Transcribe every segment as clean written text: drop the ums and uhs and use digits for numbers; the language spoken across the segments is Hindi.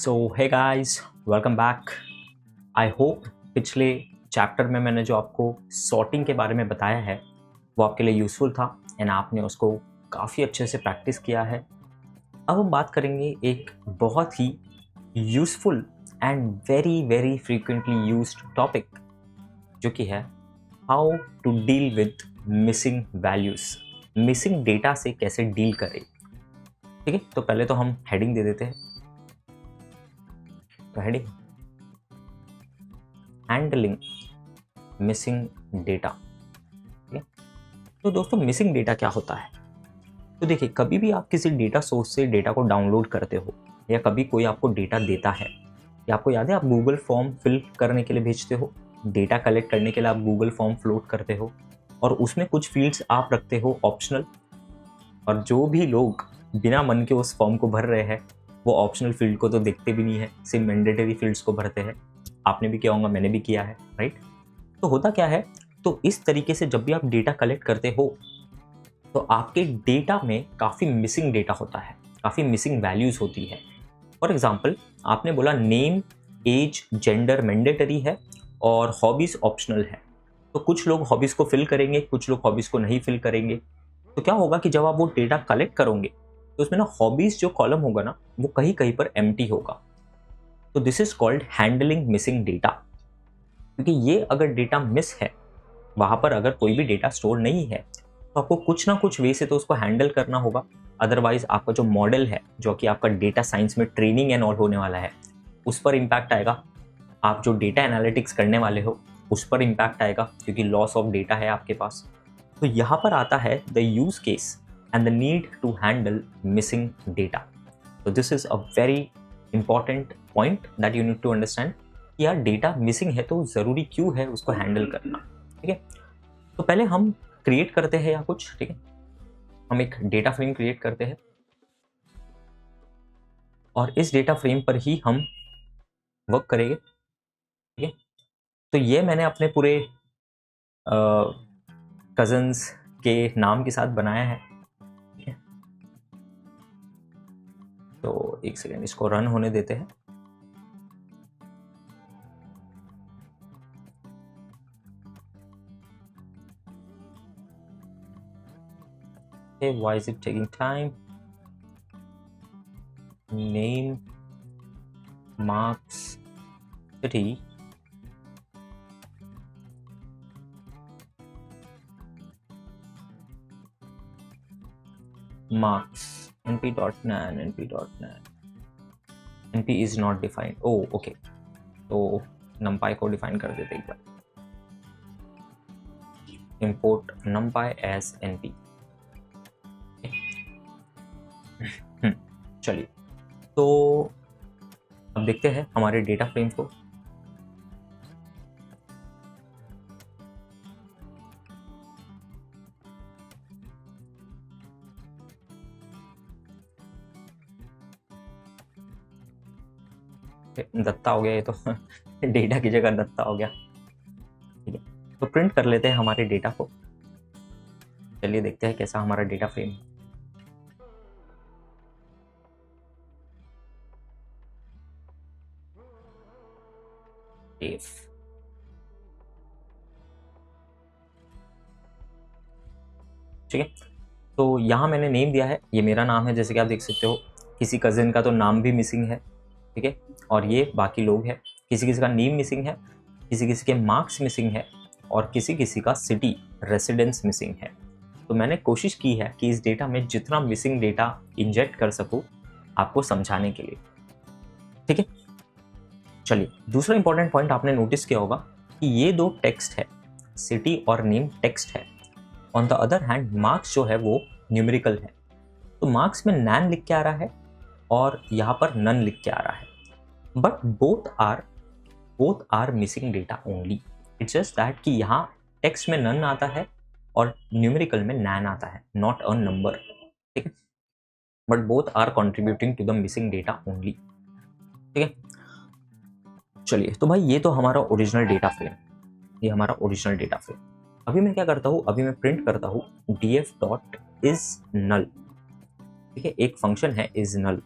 So hey guys, welcome back. I hope पिछले चैप्टर में मैंने जो आपको सॉर्टिंग के बारे में बताया है वो आपके लिए यूज़फुल था एंड आपने उसको काफ़ी अच्छे से प्रैक्टिस किया है। अब हम बात करेंगे एक बहुत ही useful and very very frequently used topic जो कि है how to deal with missing values. Missing data से कैसे डील करें। ठीक है, तो पहले तो हम हेडिंग दे देते हैं। तो हेडिंग हैंडलिंग मिसिंग डेटा। तो दोस्तों, मिसिंग डेटा क्या होता है? तो देखिए, कभी भी आप किसी डेटा सोर्स से डेटा को डाउनलोड करते हो या कभी कोई आपको डेटा देता है, या आपको याद है आप गूगल फॉर्म फिल करने के लिए भेजते हो, डेटा कलेक्ट करने के लिए आप गूगल फॉर्म फ्लोट करते हो और उसमें कुछ फील्ड्स आप रखते हो ऑप्शनल, और जो भी लोग बिना मन के उस फॉर्म को भर रहे हैं वो ऑप्शनल फील्ड को तो देखते भी नहीं है, सिर्फ मैंडेटरी फील्ड्स को भरते हैं। आपने भी किया होगा, मैंने भी किया है, राइट? तो होता क्या है, तो इस तरीके से जब भी आप डेटा कलेक्ट करते हो तो आपके डेटा में काफ़ी मिसिंग डेटा होता है, काफ़ी मिसिंग वैल्यूज़ होती है। फॉर एग्जाम्पल, आपने बोला नेम, एज, जेंडर मैंडेटरी है और हॉबीज़ ऑप्शनल है। तो कुछ लोग हॉबीज़ को फिल करेंगे, कुछ लोग हॉबीज़ को नहीं फिल करेंगे। तो क्या होगा कि जब आप वो डेटा कलेक्ट करोगे तो उसमें ना हॉबीज़ जो कॉलम होगा ना वो कहीं कहीं पर एम्प्टी होगा। तो this is called handling missing data. क्योंकि ये अगर डेटा मिस है, वहाँ पर अगर कोई भी डेटा स्टोर नहीं है, तो आपको कुछ ना कुछ वे से तो उसको हैंडल करना होगा। अदरवाइज आपका जो मॉडल है, जो कि आपका डेटा साइंस में ट्रेनिंग एंड ऑल होने वाला है, उस पर इम्पैक्ट आएगा। आप जो डेटा एनालिटिक्स करने वाले हो उस पर इम्पैक्ट आएगा, क्योंकि लॉस ऑफ डेटा है आपके पास। तो यहाँ पर आता है the use case and the need to handle missing data. तो this is a very important point that you need to understand कि यार डेटा मिसिंग है तो ज़रूरी क्यों है उसको हैंडल करना। ठीक है, तो पहले हम क्रिएट करते हैं या कुछ, ठीक है, हम एक डेटा फ्रेम क्रिएट करते हैं और इस डेटा फ्रेम पर ही हम वर्क करेंगे। ठीक है, तो ये मैंने अपने पूरे कजन्स के नाम के साथ बनाया है। ठीक है, तो एक सेकेंड, इसको रन होने देते हैं। Okay, why is it taking time? Name, marks, city, marks, np.nan, np is not defined. Oh, okay. तो numpy को डिफाइन कर देते एक बार। import numpy as np। चलिए, तो अब देखते हैं हमारे डेटा फ्रेम को। दत्ता हो गया ये तो डेटा की जगह दत्ता हो गया। ठीक है, तो प्रिंट कर लेते हैं हमारे डेटा को। चलिए देखते हैं कैसा हमारा डेटा फ्रेम। इफ ठीक है, तो यहाँ मैंने नेम दिया है, ये मेरा नाम है जैसे कि आप देख सकते हो। किसी कजिन का तो नाम भी मिसिंग है, ठीक है, और ये बाकी लोग हैं। किसी किसी का नेम मिसिंग है, किसी किसी के मार्क्स मिसिंग है और किसी किसी का सिटी रेसिडेंस मिसिंग है। तो मैंने कोशिश की है कि इस डेटा में जितना मिसिंग डेटा इंजेक्ट कर सकूँ आपको समझाने के लिए। ठीक है, चलिए, दूसरा इंपॉर्टेंट पॉइंट आपने नोटिस किया होगा कि ये दो टेक्स्ट है, सिटी और नेम टेक्स्ट है। On the other hand marks जो है वो न्यूमेरिकल है। तो मार्क्स में नैन लिख के आ रहा है और यहाँ पर नन लिख के आ रहा है, but both are missing data only. It's just that कि यहाँ टेक्स्ट में नन आता है और न्यूमेरिकल में नैन आता है, नॉट अ नंबर। ठीक है, but both are contributing to the missing data only. ठीक है, चलिए, तो भाई ये तो हमारा ओरिजिनल डेटा फ्रेम, ये हमारा ओरिजिनल डेटा फ्रेम। अभी मैं क्या करता हूँ, अभी मैं प्रिंट करता हूँ df.isNull। ठीक है, एक फंक्शन है isNull।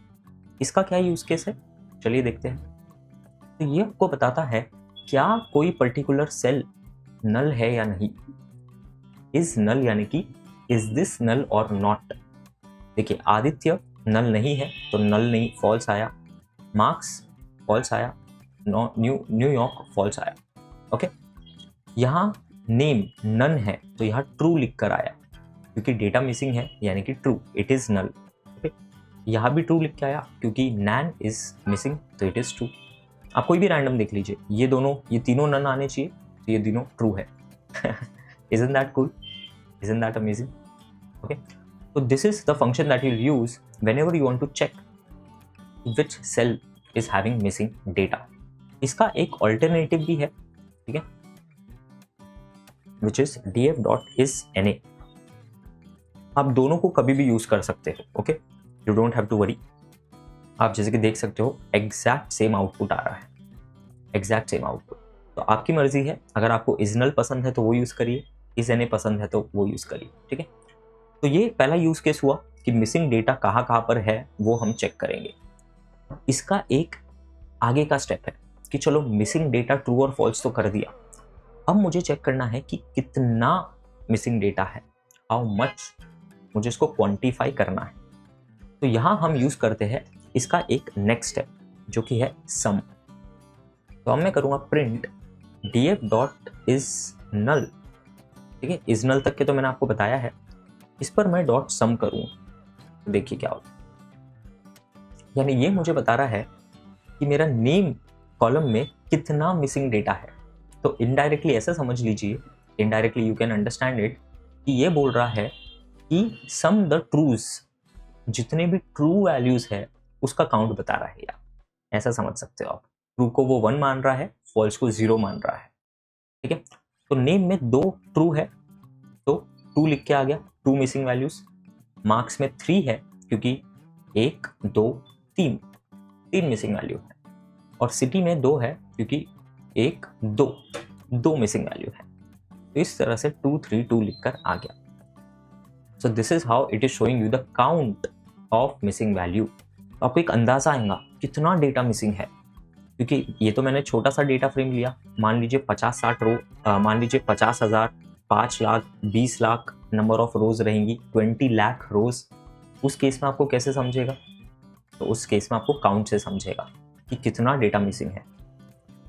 इसका क्या यूज केस है, चलिए देखते हैं। तो ये आपको बताता है क्या कोई पर्टिकुलर सेल नल है या नहीं। इज नल यानी कि इज दिस नल और नॉट। देखिए आदित्य नल नहीं है तो नल नहीं, फॉल्स आया। मार्क्स फॉल्स आया। न्यूयॉर्क फॉल्स आया। ओके, यहाँ नेम नन है तो यहाँ ट्रू लिख कर आया क्योंकि डेटा मिसिंग है यानी कि true, it is null. Okay, यहाँ भी ट्रू लिख के आया क्योंकि नैन इज मिसिंग तो इट इज ट्रू। आप कोई भी रैंडम देख लीजिए, ये तीनों नन आने चाहिए तो ये तीनों ट्रू है। Isn't that cool? Isn't that amazing? Okay, so this is the function that you'll use whenever you want to check which cell is having missing data. इसका एक alternative भी है, ठीक है, which is df.isNA. आप दोनों को कभी भी यूज कर सकते हो। Okay, you don't have to worry. आप जैसे कि देख सकते हो एग्जैक्ट सेम आउटपुट आ रहा है, एग्जैक्ट सेम आउटपुट। तो आपकी मर्जी है, अगर आपको इजनल पसंद है तो वो यूज करिए, isNA पसंद है तो वो यूज करिए, ठीक है। तो ये पहला यूज केस हुआ कि मिसिंग डेटा कहाँ कहाँ पर है वो हम चेक करेंगे। इसका एक आगे का स्टेप है कि चलो मिसिंग डेटा ट्रू और फॉल्स तो कर दिया, अब मुझे चेक करना है कि कितना मिसिंग डेटा है, हाउ मच, मुझे इसको क्वांटिफाई करना है। तो यहाँ हम यूज करते हैं इसका एक नेक्स्ट स्टेप जो कि है सम। तो अब मैं करूँगा प्रिंट df.isNull, ठीक है, isNull तक के तो मैंने आपको बताया है, इस पर मैं डॉट सम करूँ तो देखिए क्या होता है। यानी ये मुझे बता रहा है कि मेरा नेम कॉलम में कितना मिसिंग डेटा है। तो इनडायरेक्टली ऐसा समझ लीजिए, indirectly you can understand it कि ये बोल रहा है कि सम द ट्रूज, जितने भी ट्रू वैल्यूज है उसका काउंट बता रहा है यार, ऐसा समझ सकते हो आप। ट्रू को वो 1 मान रहा है, फॉल्स को 0 मान रहा है, ठीक है। तो नेम में 2 ट्रू है तो 2 लिख के आ गया, 2 मिसिंग वैल्यूज। मार्क्स में 3 है क्योंकि 1 2 3 मिसिंग वैल्यू है, और सिटी में 2 है क्योंकि 1 2 मिसिंग वैल्यू है। तो इस तरह से 2 3 2 लिखकर आ गया। सो this is how it is showing you the count of missing value. आपको एक अंदाजा आएगा कितना डेटा मिसिंग है, क्योंकि ये तो मैंने छोटा सा डेटा फ्रेम लिया, मान लीजिए 50-60 रो, मान लीजिए 50,000, 5 लाख, 20 लाख नंबर ऑफ रोज रहेंगी, 20 लाख रोज। उस केस में आपको कैसे समझेगा? तो उस केस में आपको काउंट से समझेगा कि कितना डेटा मिसिंग है।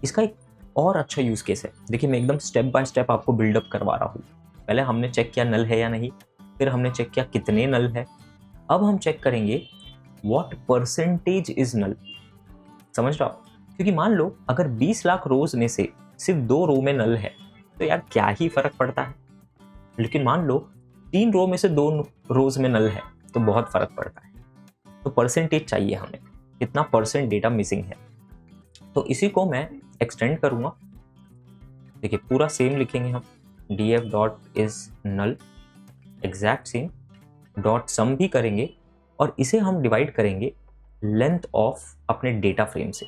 इसका एक और अच्छा यूज केस है, देखिए मैं एकदम स्टेप बाय स्टेप आपको बिल्डअप करवा रहा हूँ। पहले हमने चेक किया नल है या नहीं, फिर हमने चेक किया कितने नल है, अब हम चेक करेंगे व्हाट परसेंटेज इज नल। समझ रहे हो? क्योंकि मान लो अगर 20 लाख रोज में से सिर्फ 2 रो में नल है तो यार क्या ही फर्क पड़ता है, लेकिन मान लो 3 रो में से 2 रोज में नल है तो बहुत फर्क पड़ता है। तो परसेंटेज चाहिए हमें, कितना परसेंट डेटा मिसिंग है। तो इसी को मैं एक्सटेंड करूंगा, देखिए पूरा सेम लिखेंगे हम, df.isNull एग्जैक्ट सेम, डॉट सम भी करेंगे और इसे हम डिवाइड करेंगे लेंथ ऑफ अपने डेटा फ्रेम से,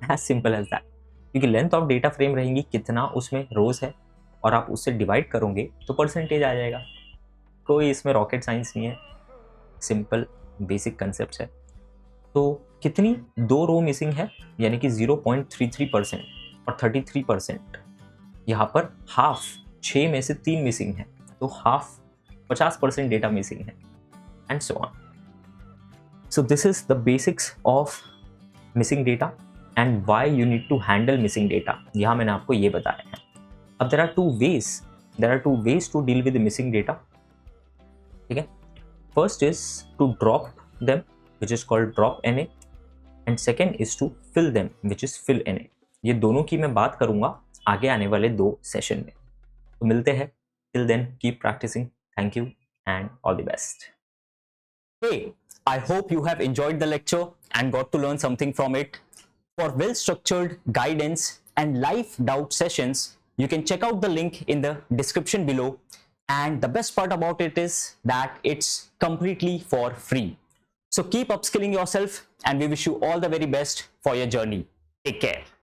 एज सिंपल एज दैट। क्योंकि लेंथ ऑफ डेटा फ्रेम रहेंगी कितना उसमें रोज है और आप उससे डिवाइड करोगे तो परसेंटेज आ जाएगा। कोई इसमें रॉकेट साइंस नहीं है, सिंपल बेसिक कंसेप्ट है। तो कितनी 2 रो मिसिंग है यानी कि 0.33% और 33%, यहाँ पर हाफ 6 में से 3 मिसिंग है तो हाफ 50% डेटा मिसिंग है, and so on. So this is the basics of missing data and why you need to handle missing data, यहाँ मैंने आपको ये बताया है। अब there are two ways to deal with missing data, ठीक है। First is to drop them which is called drop NA, and second is to fill them which is fill NA। ये दोनों की मैं बात करूंगा आगे आने वाले 2 सेशन में। तो मिलते हैं, till then keep practicing, thank you and all the best। Hey, I hope you have enjoyed the lecture and got to learn something from it। For well structured guidance and live doubt sessions, you can check out the link in the description below, and the best part about it is that it's completely for free। So keep upskilling yourself and we wish you all the very best for your journey. Take care.